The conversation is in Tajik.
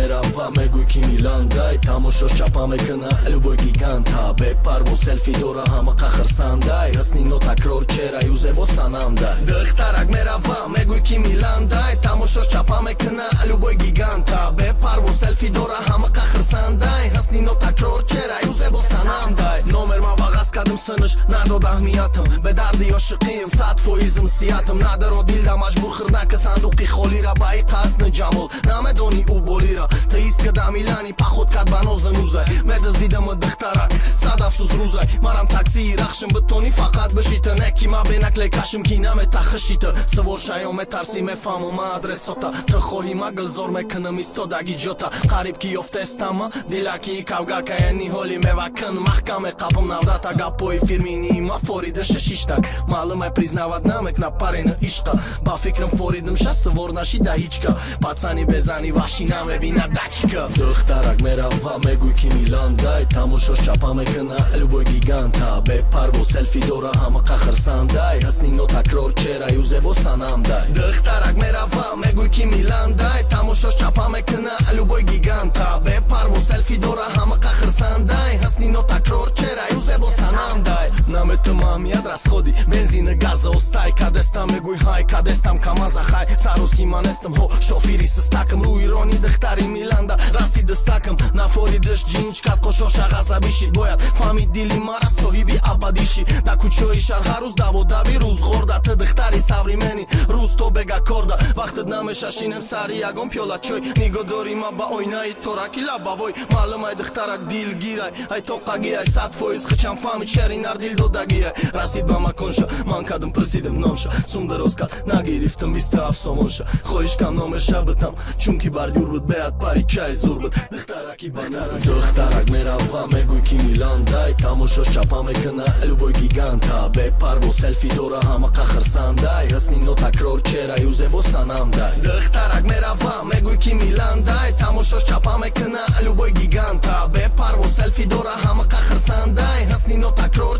мерава мегӯй ки миландай тамошош чапа мекана любой гиганта бепарво селфи дора ҳама қахрсандай ҳасни нотакрор чераю зебо санамдай духтарак мерава мегӯй ки миландай тамошош чапа мекана любой гиганта бепарво селфи дора ҳама қахрсандай ҳасни нотакрор чераю зебо санамдай номер ман вағаз кардим сыныш надод аҳмиятам бе дарди ошиқим 100% сиятам надаро дилда маҷбур хирнака сандуқи холира ба и қасни ҷамол намедони ӯ болира таист кадам илани паход кад ба нозанузай медаздидама духтарак сад афсус рӯзай марам таксии рахшим битони фақат бишита неки ма бенак лекашим ки наметахишита савор шаё метарси мефаҳмам адресота ты хоҳӣ ма гулзор мекунам истодаги ҷота қариб ки ёфтестама дилаки кавгака яни ҳоли мевакн маҳкаме қабм навдата гапои фирмини ма форида шашиштак маълумай признават намекна парена ишқа ба фикрам форидам шасвор нашида ҳичка пацани безани ваҳшӣ намебина дачка духтарак мерава мегӯй ки миландай тамошош чапа мекана любой гиганта бепарво селфи дора ҳама қахрсандай ҳасни нотакрор чераю зебо санамдай духтарак мерава мегӯй ки миландай тамошош чапа мекана любой гиганта бепарво селфи дора ҳама қахрсандай ҳасни нотакрор чераю зебо санамдай наметам аҳмият расходи бензина газа остай кадестам мегӯй ҳай кадестам камаза хай сароси манестам ҳо шофири систакам рӯи рони духтари миланда расида стакам нафоридаш ҷинҷ кад қошоша ғазабишид бояд фаҳмид дили мара соҳиби абадиши да кӯчои шаҳр ҳар рӯз даводави рӯзғорда ты духтари савримени рӯз то бегакорда вақтат намешашинем сари ягон пиёла чой нигоҳ дори ма ба ойнаи тораки лабавой маълумай духтарак дилгирай ай тоқагиай 100% хичам фаҳмид шери нар дилдодагиай расид ба маконша ман кадам присидам номша сум дароз кад нагирифтам 27 сомонша хоҳишкам номеша битам чунки бардюр буд беяд пари чай зур буд духтараки банара духтарак мерава мегӯй ки миландай тамошош чапа мекана любой гиганта бепарво селфи дора ҳама қахрсандай ҳасни нотакрор чераю зебо санамдай духтарак мерава мегӯй ки миландай тамошош чапа мекана любой гиганта бепарво селфи дора ҳама қахрсандай ҳасни нотакрор